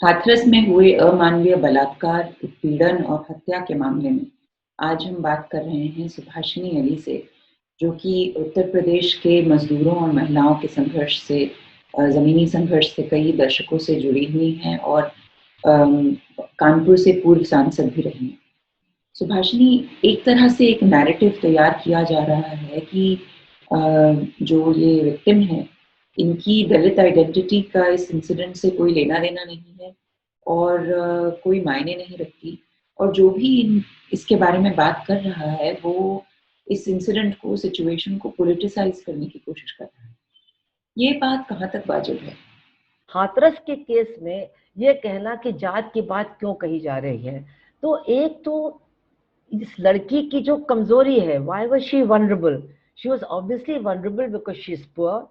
हाथरस में हुए अमानवीय बलात्कार, उत्पीड़न और हत्या के मामले में आज हम बात कर रहे हैं सुभाषिनी अली से, जो कि उत्तर प्रदेश के मजदूरों और महिलाओं के संघर्ष से ज़मीनी संघर्ष से कई दशकों से जुड़ी हुई हैं और कानपुर से पूर्व सांसद भी रही हैं। सुभाषिनी, एक तरह से एक नैरेटिव तैयार किया जा रहा है कि जो ये विक्टिम है, इनकी दलित आइडेंटिटी का इस इंसिडेंट से कोई लेना-देना नहीं है और कोई मायने नहीं रखती और जो भी इसके बारे में बात कर रहा है, वो इस इंसिडेंट को, सिचुएशन को पॉलिटिसाइज़ करने की कोशिश कर रहा है। ये बात कहाँ तक वाजिब है? हाथरस के केस में ये कहना कि जात की बात क्यों कही जा रही है, तो एक तो इस लड़की की जो कमजोरी है, why was she vulnerable? She was obviously vulnerable because she is poor,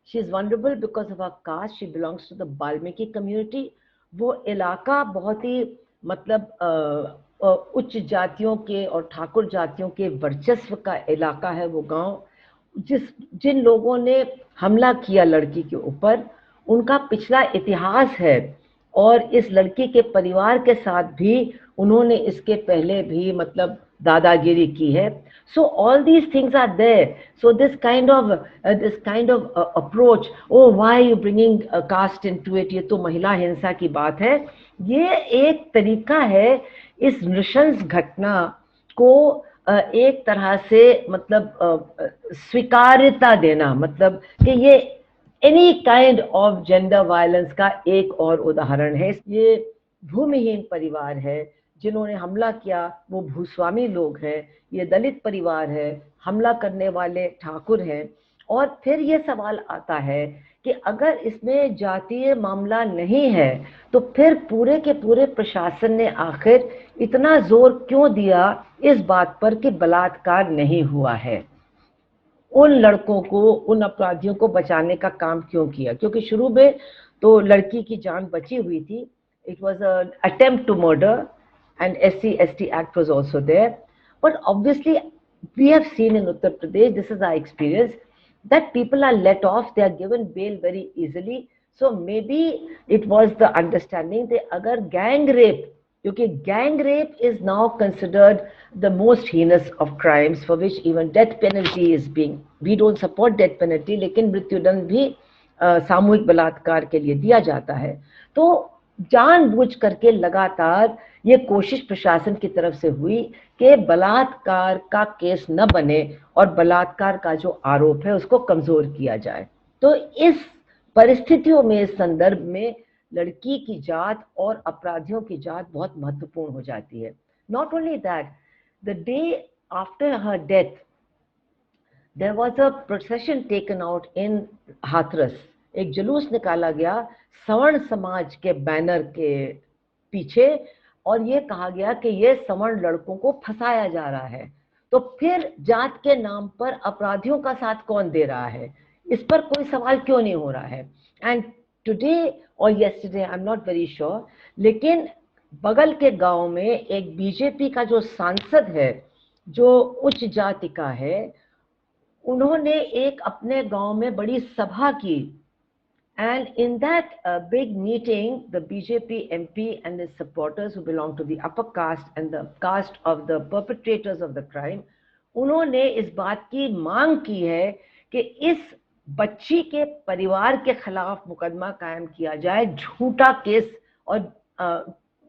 she is vulnerable because of her caste, she belongs to the Valmiki community. वो इलाका बहुत ही उच्च जातियों के और ठाकुर जातियों के वर्चस्व का इलाका है वो गांव। जिन लोगों ने हमला किया लड़की के ऊपर, उनका पिछला इतिहास है और इस लड़की के परिवार के साथ भी उन्होंने इसके पहले भी दादागिरी की है। So all these things are there. So this kind of approach, oh why you bringing caste into it, ये तो महिला हिंसा की बात है। ये एक तरीका है इस नृशंस घटना को एक तरह से स्वीकार्यता देना, मतलब कि ये any kind of gender violence का एक और उदाहरण है। ये भूमिहीन परिवार है, जिन्होंने हमला किया वो भूस्वामी लोग हैं, ये दलित परिवार है, हमला करने वाले ठाकुर हैं। और फिर ये सवाल आता है कि अगर इसमें जातीय मामला नहीं है तो फिर पूरे के पूरे प्रशासन ने आखिर इतना जोर क्यों दिया इस बात पर कि बलात्कार नहीं हुआ है, उन लड़कों को, उन अपराधियों को बचाने का काम क्यों किया? क्योंकि शुरू में तो लड़की की जान बची हुई थी। It was an attempt to murder and SC/ST Act was also there. But obviously we have seen in Uttar Pradesh, this is our experience, that people are let off, they are given bail very easily. So maybe it was the understanding that अगर gang rape, क्योंकि gang rape is now considered the most heinous of crimes for which even death penalty is being, we don't support death penalty, लेकिन मृत्युदंड भी सामूहिक बलात्कार के लिए दिया जाता है। तो जानबूझ करके लगातार ये कोशिश प्रशासन की तरफ से हुई कि बलात्कार का केस न बने और बलात्कार का जो आरोप है उसको कमजोर किया जाए। तो इस परिस्थितियों में, इस संदर्भ में लड़की की जात और अपराधियों की जात बहुत महत्वपूर्ण हो जाती है। Not only that, the day after her death there was a procession taken out in Hathras. एक जुलूस निकाला गया सवर्ण समाज के बैनर के पीछे और ये कहा गया कि ये सवर्ण लड़कों को फंसाया जा रहा है। तो फिर जात के नाम पर अपराधियों का साथ कौन दे रहा है, इस पर कोई सवाल क्यों नहीं हो रहा है? एंड टुडे और yesterday, I am not very sure, लेकिन बगल के गांव में एक बीजेपी का जो सांसद है, जो उच्च जाति का है, उन्होंने एक अपने गांव में बड़ी सभा की। And in that big meeting, the BJP MP and his supporters who belong to the upper caste and the caste of the perpetrators of the crime, उन्होंने इस बात की मांग की है कि इस बच्ची के परिवार के खिलाफ मुकदमा कायम किया जाए, झूठा केस और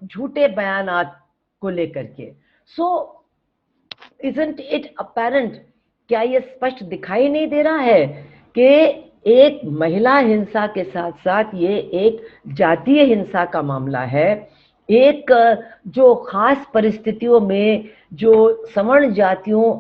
झूठे बयानात को लेकर के। So isn't it apparent, क्या ये स्पष्ट दिखाई नहीं दे रहा है कि एक महिला हिंसा के साथ साथ ये एक जातीय हिंसा का मामला है? एक जो खास परिस्थितियों में जो सवर्ण जातियों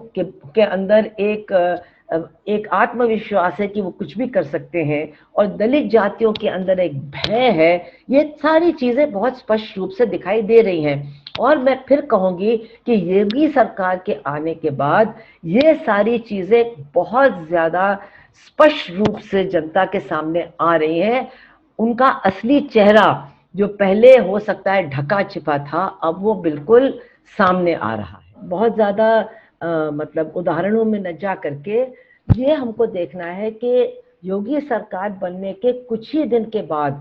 के अंदर एक आत्मविश्वास है कि वो कुछ भी कर सकते हैं और दलित जातियों के अंदर एक भय है, ये सारी चीजें बहुत स्पष्ट रूप से दिखाई दे रही हैं। और मैं फिर कहूंगी कि योगी सरकार के आने के बाद ये सारी चीजें बहुत ज्यादा स्पष्ट रूप से जनता के सामने आ रही हैं। उनका असली चेहरा जो पहले हो सकता है ढका छिपा था, अब वो बिल्कुल सामने आ रहा है। बहुत ज्यादा उदाहरणों में न जा करके ये हमको देखना है कि योगी सरकार बनने के कुछ ही दिन के बाद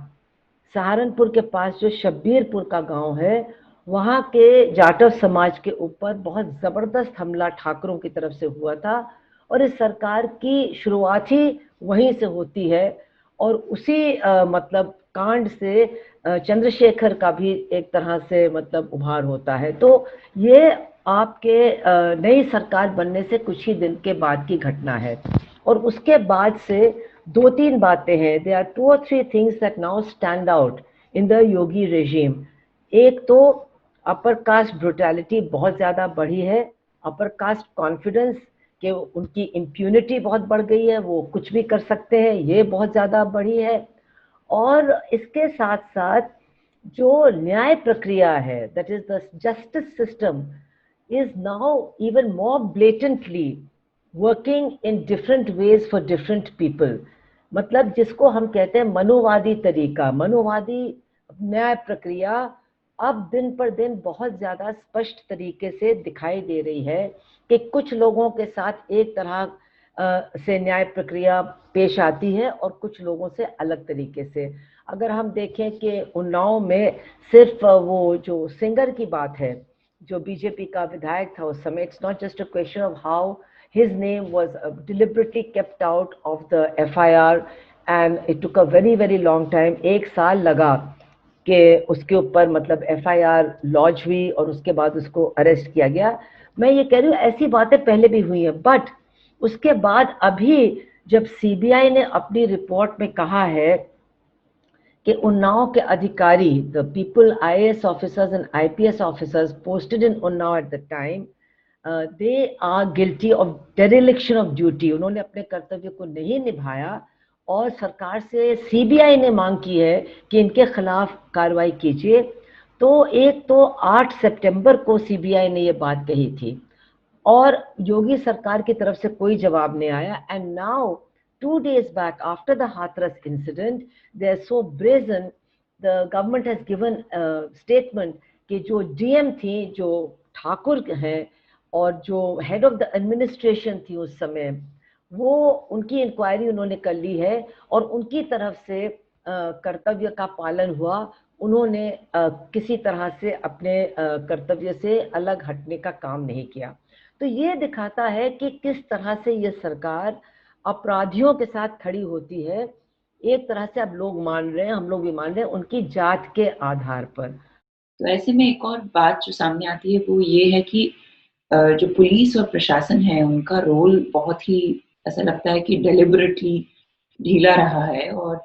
सहारनपुर के पास जो शब्बीरपुर का गांव है, वहाँ के जाटव समाज के ऊपर बहुत ज़बरदस्त हमला ठाकरों की तरफ से हुआ था, और इस सरकार की शुरुआत ही वहीं से होती है। और उसी मतलब कांड से चंद्रशेखर का भी एक तरह से मतलब उभार होता है। तो ये आपके नई सरकार बनने से कुछ ही दिन के बाद की घटना है। और उसके बाद से दो तीन बातें हैं, they are 2 or 3 things that now stand out in the Yogi regime. एक तो अपर कास्ट ब्रुटैलिटी बहुत ज़्यादा बढ़ी है, अपर कास्ट कॉन्फिडेंस कि उनकी इम्प्यूनिटी बहुत बढ़ गई है, वो कुछ भी कर सकते हैं, ये बहुत ज़्यादा बढ़ी है। और इसके साथ साथ जो न्याय प्रक्रिया है, that is the justice system, is now even more blatantly working in different ways for different people। मतलब जिसको हम कहते हैं मनोवादी तरीका, मनोवादी न्याय प्रक्रिया अब दिन पर दिन बहुत ज़्यादा स्पष्ट तरीके से दिखाई दे रही है कि कुछ लोगों के साथ एक तरह से न्याय प्रक्रिया पेश आती है और कुछ लोगों से अलग तरीके से। अगर हम देखें कि उन्नाव में सिर्फ वो जो सिंगर की बात है, जो बीजेपी का विधायक था उस समय, it's not just a question of how his name was deliberately kept out of the FIR, and it took a very very long time. 1 साल लगा कि उसके ऊपर मतलब एफआईआर लॉन्च हुई और उसके बाद उसको अरेस्ट किया गया। मैं ये कह रही हूँ ऐसी बातें पहले भी हुई हैं, बट उसके बाद अभी जब सीबीआई ने अपनी रिपोर्ट में कहा है कि उन्नाव के अधिकारी, the people IAS officers and IPS officers posted in Unnao at the time, they are guilty of dereliction of duty, उन्होंने अपने कर्तव्य को नहीं निभाया और सरकार से सीबीआई ने मांग की है कि इनके खिलाफ कार्रवाई कीजिए। तो एक तो 8 सितंबर को सीबीआई ने ये बात कही थी और योगी सरकार की तरफ से कोई जवाब नहीं आया। And now 2 days back after the Hathras incident, they are so brazen, the government has given a statement कि जो डीएम थी, जो ठाकुर हैं और जो हेड ऑफ द एडमिनिस्ट्रेशन थी उस समय, वो उनकी इंक्वायरी उन्होंने कर ली है और उनकी तरफ से कर्तव्य का पालन हुआ। उन्होंने किसी तरह से अपने कर्तव्य से अलग हटने का काम नहीं किया। तो ये दिखाता है कि किस तरह से ये सरकार अपराधियों के साथ खड़ी होती है। एक तरह से अब लोग मान रहे हैं, हम लोग भी मान रहे हैं, उनकी जात के आधार पर। तो ऐसे में एक और बात जो सामने आती है वो ये है कि जो पुलिस और प्रशासन है उनका रोल बहुत ही, ऐसा लगता है कि डेलिबरेटली ढीला रहा है और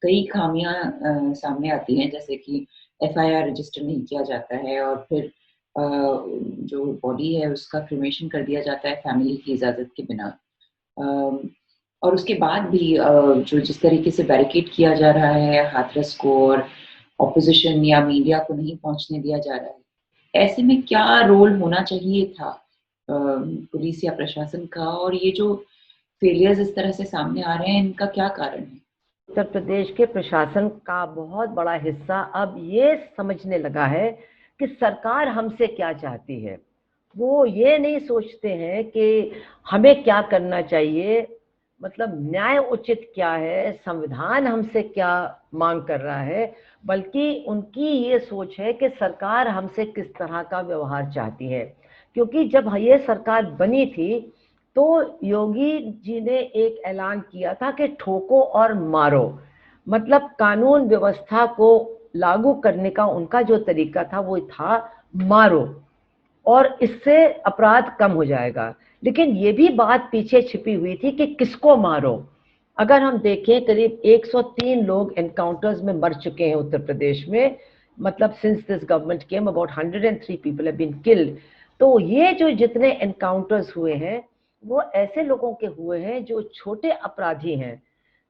कई खामियां सामने आती हैं, जैसे कि एफआईआर रजिस्टर नहीं किया जाता है और फिर जो बॉडी है उसका क्रिमेशन कर दिया जाता है फैमिली की इजाज़त के बिना। अम, और उसके बाद भी जो जिस तरीके से बैरिकेड किया जा रहा है हाथरस को और ऑपोजिशन या मीडिया को नहीं पहुंचने दिया जा रहा है, ऐसे में क्या रोल होना चाहिए था पुलिस या प्रशासन का, और ये जो फेलियर्स इस तरह से सामने आ रहे हैं इनका क्या कारण है? उत्तर प्रदेश के प्रशासन का बहुत बड़ा हिस्सा अब ये समझने लगा है कि सरकार हमसे क्या चाहती है। वो ये नहीं सोचते हैं कि हमें क्या करना चाहिए, मतलब न्याय उचित क्या है, संविधान हमसे क्या मांग कर रहा है, बल्कि उनकी ये सोच है कि सरकार हमसे किस तरह का व्यवहार चाहती है। क्योंकि जब ये सरकार बनी थी तो योगी जी ने एक ऐलान किया था कि ठोको और मारो, मतलब कानून व्यवस्था को लागू करने का उनका जो तरीका था वो था मारो और इससे अपराध कम हो जाएगा। लेकिन ये भी बात पीछे छिपी हुई थी कि किसको मारो। अगर हम देखें करीब 103 लोग एनकाउंटर्स में मर चुके हैं उत्तर प्रदेश में, मतलब since this government came about 103 people have been killed. तो ये जो जितने एनकाउंटर्स हुए हैं वो ऐसे लोगों के हुए हैं जो छोटे अपराधी हैं,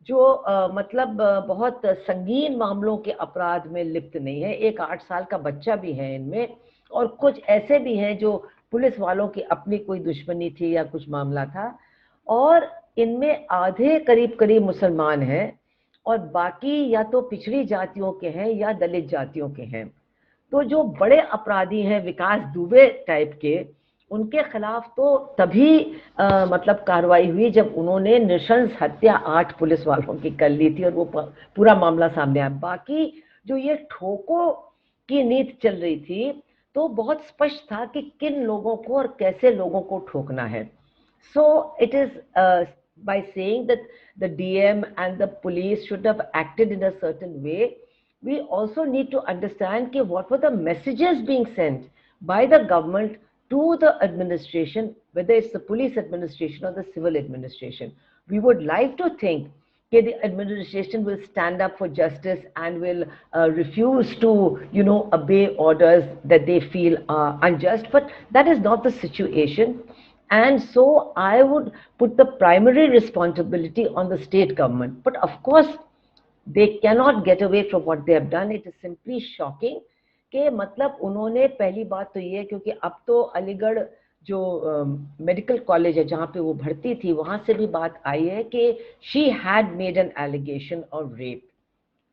जो मतलब बहुत संगीन मामलों के अपराध में लिप्त नहीं है। एक 8 साल का बच्चा भी है इनमें, और कुछ ऐसे भी हैं जो पुलिस वालों की अपनी कोई दुश्मनी थी या कुछ मामला था। और इनमें आधे करीब करीब मुसलमान हैं और बाकी या तो पिछड़ी जातियों के हैं या दलित जातियों के हैं। तो जो बड़े अपराधी हैं विकास दुबे टाइप के, उनके खिलाफ तो तभी मतलब कार्रवाई हुई जब उन्होंने नृशंस हत्या 8 पुलिस वालों की कर ली थी और वो पूरा मामला सामने आया। बाकी जो ये ठोको की नीति चल रही थी तो बहुत स्पष्ट था कि किन लोगों को और कैसे लोगों को ठोकना है। So it is by saying that the DM and the police should have acted in a certain way, we also need to understand कि what were the messages being sent by the government to the administration, whether it's the police administration or the civil administration. We would like to think that the administration will stand up for justice and will refuse to, obey orders that they feel are unjust, but that is not the situation. And so I would put the primary responsibility on the state government. But of course, they cannot get away from what they have done. It is simply shocking कि मतलब उन्होंने, पहली बात तो ये, क्योंकि अब तो अलीगढ़ जो मेडिकल कॉलेज है जहाँ पे वो भर्ती थी वहाँ से भी बात आई है कि she had made an allegation of rape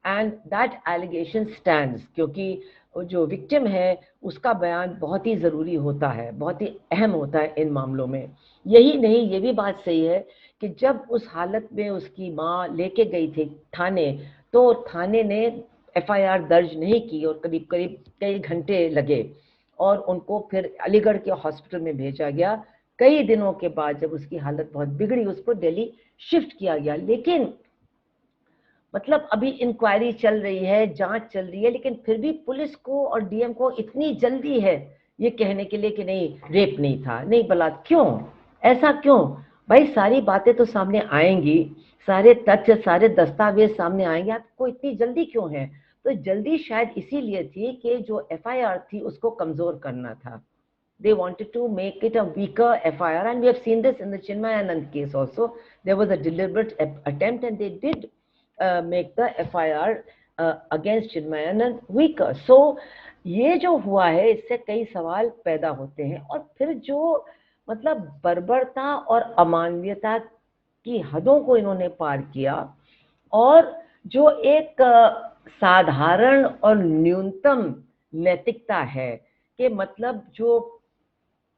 and that allegation stands, क्योंकि जो विक्टिम है उसका बयान बहुत ही ज़रूरी होता है, बहुत ही अहम होता है इन मामलों में। यही नहीं, ये भी बात सही है कि जब उस हालत में उसकी माँ लेके गई थी थाने, तो थाने ने एफआईआर दर्ज नहीं की और करीब करीब कई घंटे लगे और उनको फिर अलीगढ़ के हॉस्पिटल में भेजा गया। कई दिनों के बाद जब उसकी हालत बहुत बिगड़ी उसको दिल्ली शिफ्ट किया गया। लेकिन मतलब अभी इंक्वायरी चल रही है, जांच चल रही है, लेकिन फिर भी पुलिस को और डीएम को इतनी जल्दी है ये कहने के लिए कि नहीं रेप नहीं था, नहीं बलात्कार। क्यों ऐसा, क्यों भाई? सारी बातें तो सामने आएंगी, सारे तथ्य सारे दस्तावेज सामने आएंगे, आपको इतनी जल्दी क्यों है? तो जल्दी शायद इसीलिए थी कि जो एफआईआर थी उसको कमजोर करना था। They wanted to make it a weaker FIR, and we have seen this in the Chinmay Anand case also. There was a deliberate attempt, and they did make the FIR against Chinmay Anand weaker. So ये जो हुआ है इससे कई सवाल पैदा होते हैं। और फिर जो मतलब बर्बरता और अमानवीयता की हदों को इन्होंने पार किया, और जो एक साधारण और न्यूनतम नैतिकता है कि मतलब जो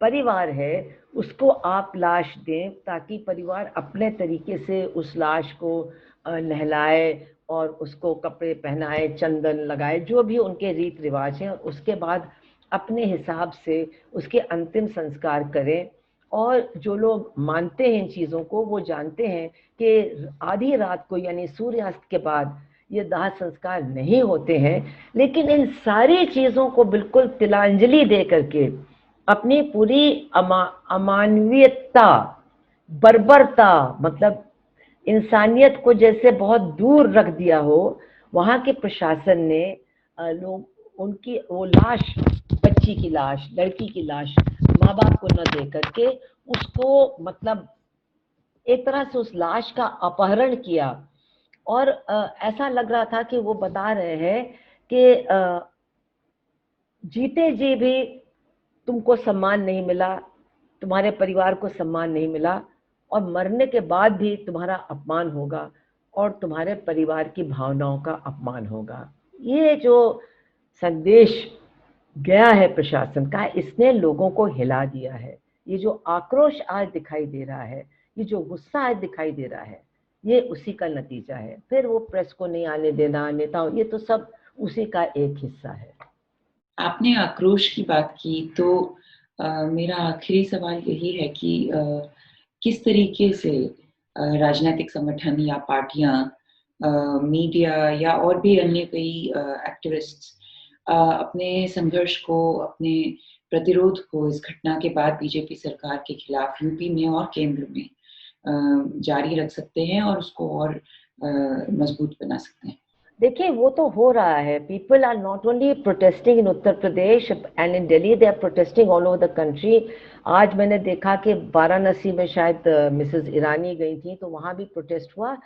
परिवार है उसको आप लाश दें ताकि परिवार अपने तरीके से उस लाश को नहलाए और उसको कपड़े पहनाए, चंदन लगाए, जो भी उनके रीत रिवाज हैं, और उसके बाद अपने हिसाब से उसके अंतिम संस्कार करें। और जो लोग मानते हैं इन चीज़ों को वो जानते हैं कि आधी रात को यानी सूर्यास्त के बाद ये दाह संस्कार नहीं होते हैं। लेकिन इन सारी चीज़ों को बिल्कुल तिलांजलि दे करके अपनी पूरी अमानवीयता, बर्बरता, मतलब इंसानियत को जैसे बहुत दूर रख दिया हो, वहाँ के प्रशासन ने लोग उनकी वो लाश, बच्ची की लाश, लड़की की लाश माँ बाप को न दे करके उसको मतलब एक तरह से उस लाश का अपहरण किया। और ऐसा लग रहा था कि वो बता रहे हैं कि जीते जी भी तुमको सम्मान नहीं मिला, तुम्हारे परिवार को सम्मान नहीं मिला, और मरने के बाद भी तुम्हारा अपमान होगा और तुम्हारे परिवार की भावनाओं का अपमान होगा। ये जो संदेश गया है प्रशासन का, इसने लोगों को हिला दिया है। ये जो आक्रोश आज दिखाई दे रहा है, ये जो गुस्सा आज दिखाई दे रहा है, ये उसी का नतीजा है। फिर वो प्रेस को नहीं आने देना, नेताओं, ये तो सब उसी का एक हिस्सा है। आपने आक्रोश की बात की तो मेरा आखिरी सवाल यही है कि किस तरीके से राजनीतिक संगठन या पार्टियां, मीडिया या और भी अन्य कई एक्टिविस्ट्स अपने संघर्ष को, अपने प्रतिरोध को इस घटना के बाद बीजेपी सरकार के खिलाफ यूपी में और केंद्र में जारी रख सकते हैं और उसको और मजबूत बना सकते हैं? देखिए वो तो हो रहा है। People are not only protesting in Uttar Pradesh and in Delhi, they are protesting all over the country. आज मैंने देखा कि वाराणसी में शायद मिसेस ईरानी गई थी तो वहाँ भी प्रोटेस्ट हुआ।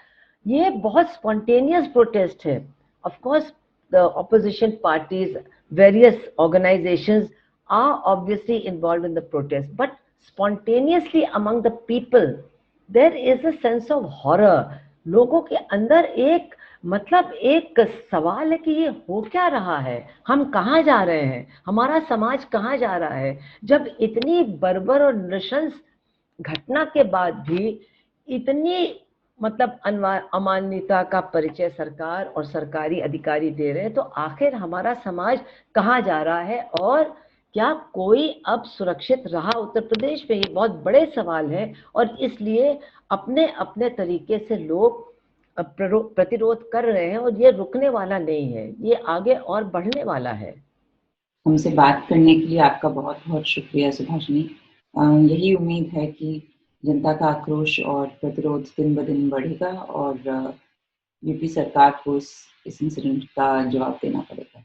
ये बहुत स्पॉन्टेनियस प्रोटेस्ट है। Of course the opposition parties, various organisations are obviously involved in the protest, but spontaneously among the people there is a sense of horror. लोगों के अंदर एक मतलब एक सवाल है कि ये हो क्या रहा है, हम कहाँ जा रहे हैं, हमारा समाज कहाँ जा रहा है, जब इतनी बर्बर और नृशंस घटना के बाद भी इतनी मतलब अमानवीयता का परिचय सरकार और सरकारी अधिकारी दे रहे हैं, तो आखिर हमारा समाज कहाँ जा रहा है और क्या कोई अब सुरक्षित रहा उत्तर प्रदेश में? ये बहुत बड़े सवाल है और इसलिए अपने अपने तरीके से लोग प्रतिरोध कर रहे हैं और ये रुकने वाला नहीं है, ये आगे और बढ़ने वाला है। हमसे बात करने के लिए आपका बहुत बहुत शुक्रिया सुभाषिनी। यही उम्मीद है कि जनता का आक्रोश और प्रतिरोध दिन ब दिन बढ़ेगा और यूपी सरकार को इस इंसिडेंट का जवाब देना पड़ेगा।